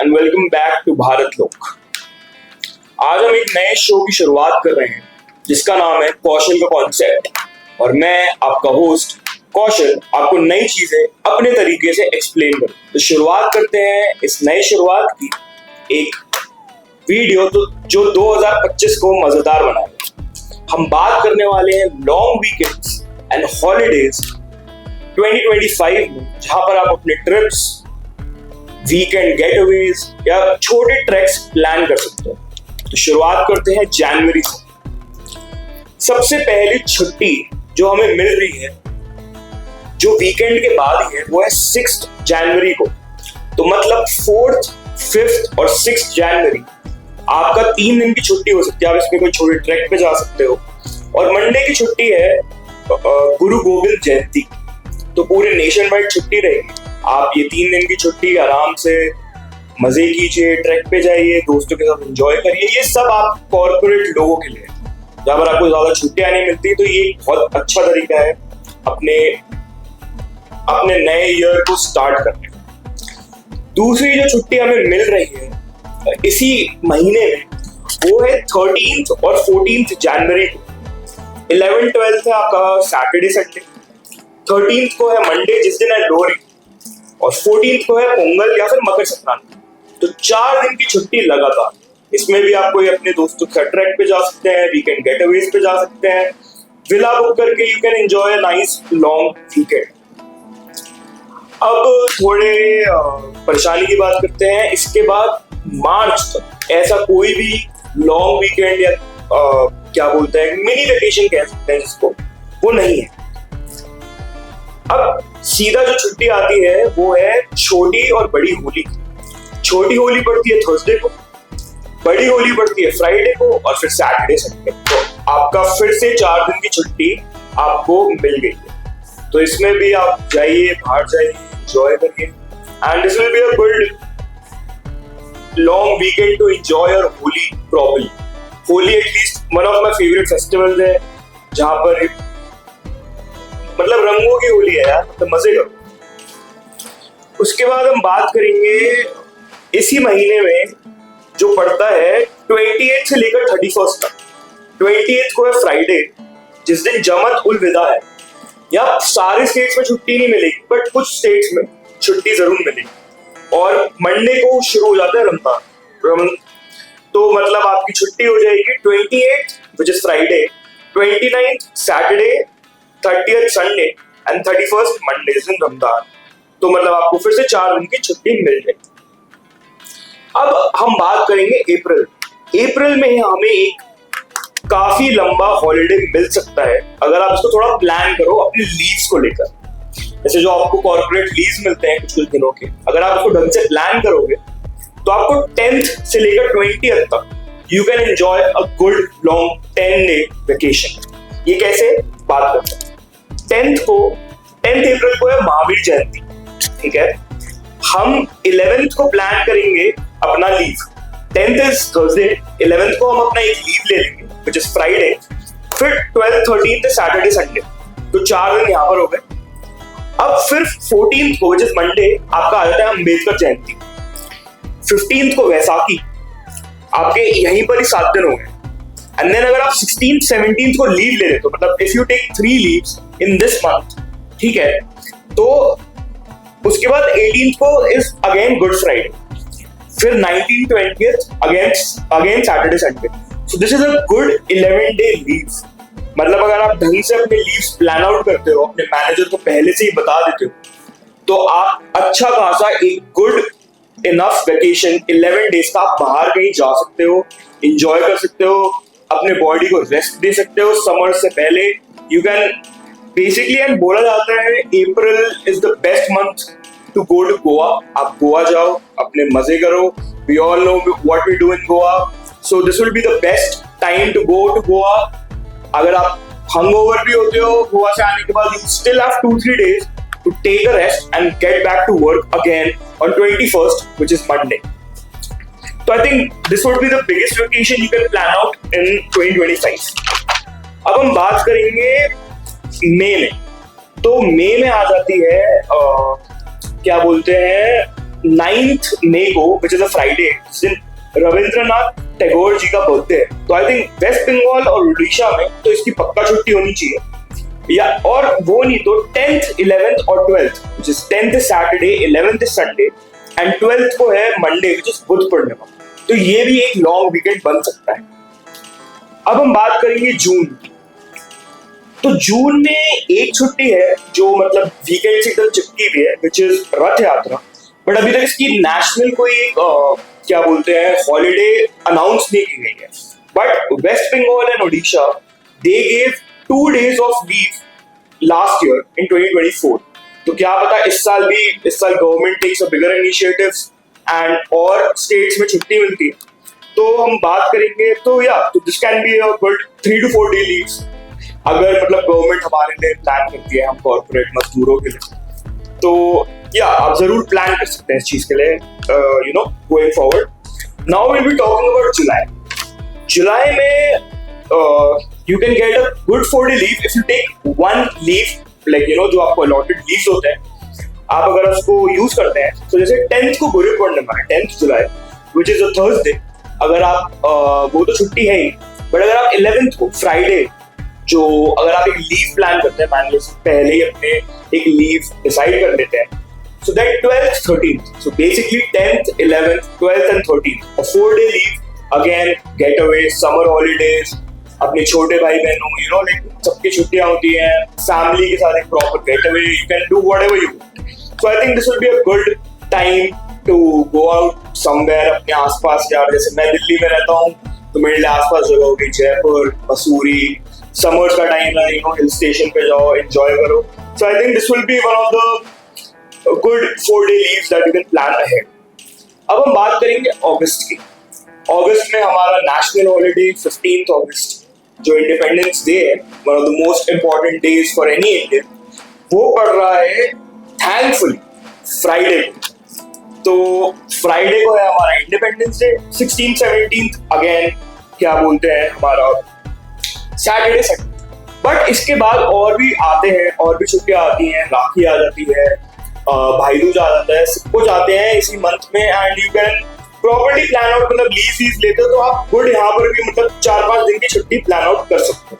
And welcome back to Bharat Lok. आज हम एक नए शो की शुरुआत कर रहे हैं जिसका नाम है कौशल का कॉन्सेप्ट, और मैं आपका होस्ट कौशल आपको नई चीजें अपने तरीके से एक्सप्लेन करूं। तो शुरुआत करते हैं इस नई शुरुआत की एक वीडियो जो 2025 को मजेदार बनाएगा। हम बात करने वाले हैं लॉन्ग वीकेंड्स एंड हॉलीडेज 2025 में, जहां पर आप अपने ट्रिप्स, वीकेंड गेटअवेज या छोटे ट्रैक्स प्लान कर सकते हो। तो शुरुआत करते हैं जनवरी से। सबसे पहली छुट्टी जो हमें मिल रही है, जो वीकेंड के बाद ही है, वो है 6 जनवरी को। तो मतलब 4th, 5th और 6 जनवरी आपका 3 दिन की छुट्टी हो सकती है। आप इसमें कोई छोटे ट्रैक पे जा सकते हो। और मंडे की छुट्टी है गुरु गोविंद जयंती, तो पूरे नेशन वाइड छुट्टी रहेगी। आप ये 3 दिन की छुट्टी आराम से मजे कीजिए, ट्रैक पे जाइए, दोस्तों के साथ एंजॉय करिए। ये सब आप कॉर्पोरेट लोगों के लिए, जहां पर आपको ज्यादा छुट्टियां नहीं मिलती, तो ये बहुत अच्छा तरीका है अपने नए ईयर को स्टार्ट करने का। दूसरी जो छुट्टी हमें मिल रही है इसी महीने में, वो है 13th और 14th जनवरी को। 11th 12th है आपका सैटरडे संडे, 13th को है मंडे जिस दिन है लोहड़ी, और 14th को है पोंगल या फिर मकर संक्रांति। तो 4 दिन की छुट्टी लगातार। इसमें भी आप कोई अपने दोस्तों के साथ ट्रैक पे जा सकते हैं, वीकेंड गेटअवेज पे जा सकते हैं, विला बुक करके you can enjoy a nice long weekend. अब थोड़े परेशानी की बात करते हैं। इसके बाद मार्च तक ऐसा कोई भी लॉन्ग वीकेंड या क्या बोलते हैं मिनी वेकेशन कह सकते हैं जिसको, वो नहीं है। अब सीधा जो छुट्टी आती है वो है छोटी और बड़ी होली। छोटी होली पड़ती है थर्सडे को, बड़ी होली पड़ती है फ्राइडे को, और फिर सैटरडे संडे। तो आपका फिर से 4 दिन की छुट्टी आपको मिल गई है। तो इसमें भी आप जाइए, बाहर जाइए, एंजॉय करिए, and this will be a good long weekend to enjoy your Holi properly. Holi at least one of my favourite festivals है, जहां पर मतलब रंगों की होली है यार, मतलब मजे करो। उसके बाद हम बात करेंगे इसी महीने में जो पड़ता है 28 से लेकर 31 तक। 28 को है फ्राइडे, जिस दिन जमत उल विदा है। या सारे स्टेट्स में छुट्टी नहीं मिलेगी, बट कुछ स्टेट्स में छुट्टी जरूर मिलेगी। और मंडे को शुरू हो जाता है रमजान। तो मतलब आपकी छुट्टी हो जाएगी 28 which is Friday, 29 Saturday, 30th Sunday and 31st Monday is in Ramzan. तो मतलब आपको फिर से 4 दिन की छुट्टी मिल जाएगी। अब हम बात करेंगे अप्रैल में हमें एक काफी लंबा हॉलिडे मिल सकता है अगर आप इसको थोड़ा प्लान करो अपनी लीव्स को लेकर। जैसे जो आपको कॉर्पोरेट लीव्स मिलते हैं कुछ दिनों के, अगर आप उसको ढंग से प्लान करोगे तो आपको 10th से लेकर 20th तक you can enjoy a good long 10-day vacation. ये कैसे बात करते हैं। 10th अप्रैल को है महावीर जयंती, ठीक है। हम 11th को प्लान करेंगे अपना leave. 10th is Thursday, 11th को हम अपना एक लीव ले लेंगे विच इज फ्राइडे। फिर 12th 13th सैटरडे संडे, तो 4 दिन यहाँ पर हो गए। अब फिर 14th को विच इज मंडे आपका आ जाता है अम्बेडकर जयंती। 15th को वैसाखी, आपके यहीं पर ही 7 दिन हो गए। एंड देन अगर आप 16th 17th को लीव ले लेते हो, मतलब if you take 3 leaves in this month, ठीक है, तो उसके बाद 18th को इज अगेन गुड फ्राइडे। फिर 19th 20th again Saturday Sunday. So this is a good 11-day leave. मतलब अगर आप ढंग से अपने लीव्स प्लान आउट करते हो, अपने मैनेजर को पहले से ही बता देते हो, तो आप अच्छा खासा एक गुड इनफ वेकेशन 11 डेज का आप बाहर कहीं जा सकते हो, एंजॉय कर सकते हो, अपने बॉडी को रेस्ट दे सकते हो। समर से पहले यू कैन बेसिकली, एंड बोला जाता है April is the best month to go to Goa. आप गोवा जाओ, अपने मजे करो। We all know what we do in Goa, so this will be the best time to go to Goa. अगर आप हंगओवर भी होते हो गोवा से आने के बाद, you still have 2-3 days to take a rest and get back to work again on 21st, which is Monday. So I think this would be the biggest vacation you can plan out in 2025. अब हम बात करेंगे मई में। तो मई में आ जाती है क्या बोलते हैं 9th मई को विच इज अ फ्राइडे, जिस दिन रविंद्रनाथ टैगोर जी का बर्थडे है, तो आई थिंक वेस्ट बंगाल और उड़ीसा में तो इसकी पक्का छुट्टी होनी चाहिए। या और वो नहीं तो 10th 11th और 12th, which is 10th is Saturday, 11th is Sunday and 12th को है मंडे विच इज बुध पूर्णिमा, तो ये भी एक लॉन्ग वीकेंड बन सकता है। अब हम बात करेंगे जून, तो जून में एक छुट्टी है जो मतलब वीकेंड से एकदम चिपकी हुई है, विच इज रथ यात्रा, बट अभी तक इसकी नेशनल कोई क्या बोलते हैं हॉलीडे अनाउंस नहीं की गई है। But West Bengal and Odisha they gave 2 days off leave last year in 2024, तो क्या पता इस साल government takes a bigger initiatives and और स्टेट्स में छुट्टी मिलती है, तो हम बात करेंगे। तो this can be a good 3 to 4 day leaves अगर मतलब गवर्नमेंट हमारे लिए प्लान करती है, हम कॉर्पोरेट मजदूरों के लिए, तो आप जरूर प्लान कर सकते हैं इस चीज के लिए going forward. Now will be talking about July में you can get a good 4 day leave if you take 1 leave, like जो आपको अलॉटेड लीव्स होते हैं, आप अगर उसको यूज करते हैं, तो जैसे 10th को गुरु पूर्णिमा है, 10th July which is a Thursday, अगर आप वो तो छुट्टी है ही, बट अगर आप 11th को फ्राइडे जो अगर आप एक लीव प्लान करते हैं, मान लीजिए पहले ही अपने एक लीव डिसाइड कर लेते हैं, so that 12th 13th, so basically 10th 11th 12th and 13th a 4 day leave, again getaway, summer holidays, अपने छोटे भाई बहनों लाइक सबकी छुट्टियां होती हैं, फैमिली के साथ एक proper getaway, you can do whatever you want, so I think this will be a good time to go out somewhere अपने आसपास यार, जैसे मैं दिल्ली में रहता हूँ तो मेरे लिए आसपास जगह होगी जयपुर, मसूरी, समर्स का टाइम है, हिल स्टेशन पे जाओ, एंजॉय करो, so I think this will be one of the good 4 day leaves that you can plan ahead. अब हम बात करेंगे अगस्त की। अगस्त में हमारा नेशनल हॉलीडे 15th अगस्त जो इंडिपेंडेंस डे है, one of the most important days for any Indian, वो पड़ रहा है थैंकफुली फ्राइडे को। तो फ्राइडे को है हमारा independence day, 16th 17th again क्या बोलते हैं हमारा सैटरडे संडे, बट इसके बाद और भी आते हैं, और भी छुट्टियां आती हैं, राखी आ जाती है, भाई दूज आ जाता है, सब कुछ आते हैं इसी मंथ में, and you can properly plan out, मतलब लीव लेते हो तो आप गुड यहाँ पर भी मतलब 4-5 दिन की छुट्टी प्लान आउट कर सकते हो।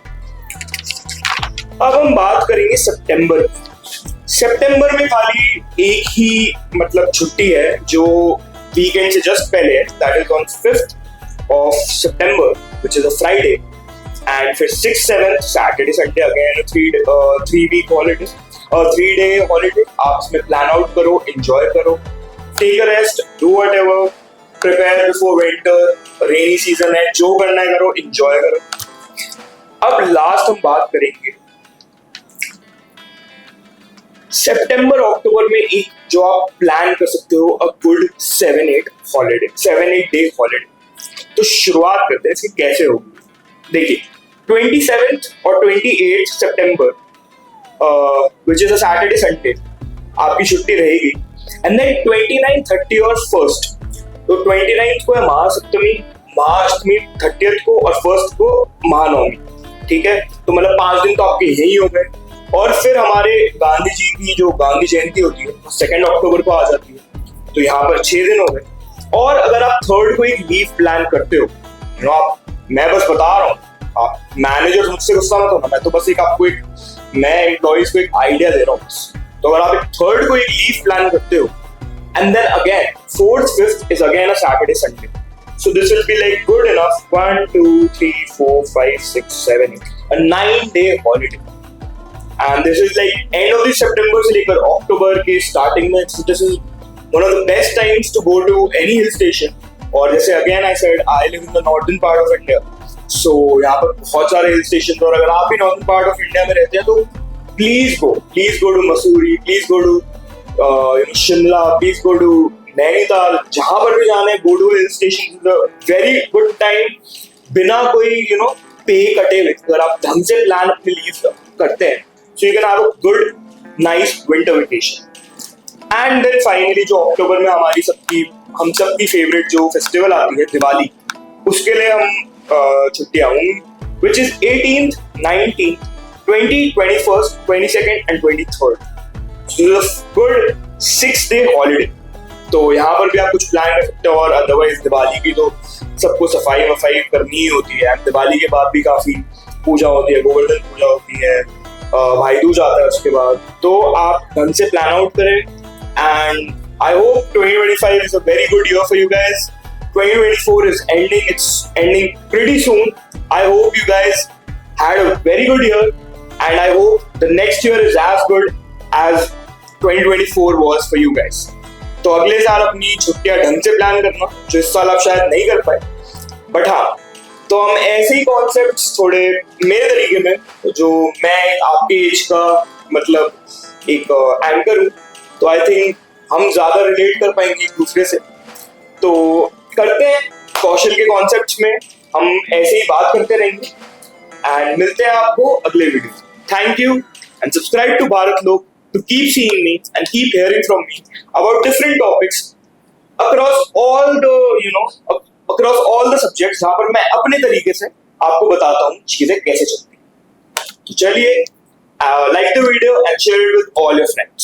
अब हम बात करेंगे सितंबर। सितंबर में खाली एक ही मतलब छुट्टी है जो वीकेंड से जस्ट पहले है, that is on 5th of September which is a Friday, and फिर 6th 7th Saturday Sunday again 3 week holiday, 3 day holiday, आप इसमें प्लान आउट करो, एंजॉय करो, take a rest, do whatever, prepare before winter, rainy season है, जो करना है करो, एंजॉय करो। अब लास्ट हम बात करेंगे सितंबर अक्टूबर में एक जो आप प्लान कर सकते हो, अ गुड 7-8 डे हॉलीडे। तो शुरुआत करते हैं इसकी कैसे होगी। देखिए 27th और 28th September which is a Saturday Sunday आपकी छुट्टी रहेगी, एंड देन 29, 30 और 1st, तो 29th को है महासप्तमी, महाअष्टमी 30th को, और 1st को महानवमी, ठीक है, तो मतलब 5 दिन तो आपके यही हो गए। और फिर हमारे गांधी जी की जो गांधी जयंती होती है 2 अक्टूबर को आ जाती है, तो यहाँ पर 6 दिन हो गए। और अगर आप 3rd को एक लीव प्लान करते हो, मैं बस बता रहा हूँ, आप मैनेजर मुझसे गुस्सा मत होना, मैं तो बस एक आपको मैं एम्प्लॉइज को एक आइडिया दे रहा हूँ। तो अगर आप एक 3rd को एक लीव प्लान करते हो, and then again 4th 5th is again a Saturday Sunday, so this will be like good enough 1 2 3 4 5 6 7 8 a 9 day holiday, and this is like end of the September से लेकर अक्टूबर के starting में, this is one of the best times to go to any hill station। और जैसे again I said I live in the northern part of India, so यहाँ पर बहुत सारे हिल स्टेशन, और अगर आप भी northern part of India में रहते हैं तो please go to Mussoorie, please go to Shimla, please go to Nainital, जहाँ पर भी जाना है, go to hill station, is a very good time, बिना कोई पे कटे हुए, अगर आप ढंग से प्लान अपने लीव करते हैं, so you can have a good nice winter vacation। And then finally जो अक्टूबर में हम सबकी फेवरेट जो फेस्टिवल आती है दिवाली, उसके लिए हम छुट्टियां होंगी, which is 18th 19th 20th 21st 22nd and 23rd, good 6 day holiday। तो यहाँ पर भी आप कुछ प्लान कर सकते हो। और अदरवाइज दिवाली की तो सबको सफाई वफाई करनी ही होती है। दिवाली के बाद भी काफी पूजा होती है, गोवर्धन पूजा होती है, भाई दूज आता है उसके बाद। तो आप ढंग से प्लान आउट करें and I hope 2025 is a very good year for you guys. 2024 is ending. It's ending pretty soon. I hope you guys had a very good year and I hope the next year is as good as 2024 was for you guys. तो अगले साल अपनी छुट्टियां ढंग से plan करना, जो इस साल आप शायद नहीं कर पाए। बट हाँ, तो हम ऐसे ही कॉन्सेप्ट्स थोड़े मेरे तरीके में, जो मैं आपके एज का मतलब एक एंकर हूँ, तो आई थिंक हम ज्यादा रिलेट कर पाएंगे एक दूसरे से। तो करते हैं कौशल के कॉन्सेप्ट्स में, हम ऐसे ही बात करते रहेंगे एंड मिलते हैं आपको अगले video. Thank you and subscribe to Bharat लोग to keep seeing me and keep hearing from me about different topics across all the across all the subjects, जहाँ पर मैं अपने तरीके से आपको बताता हूँ चीजें कैसे चलती हैं। तो चलिए, like the video and share it with all your friends.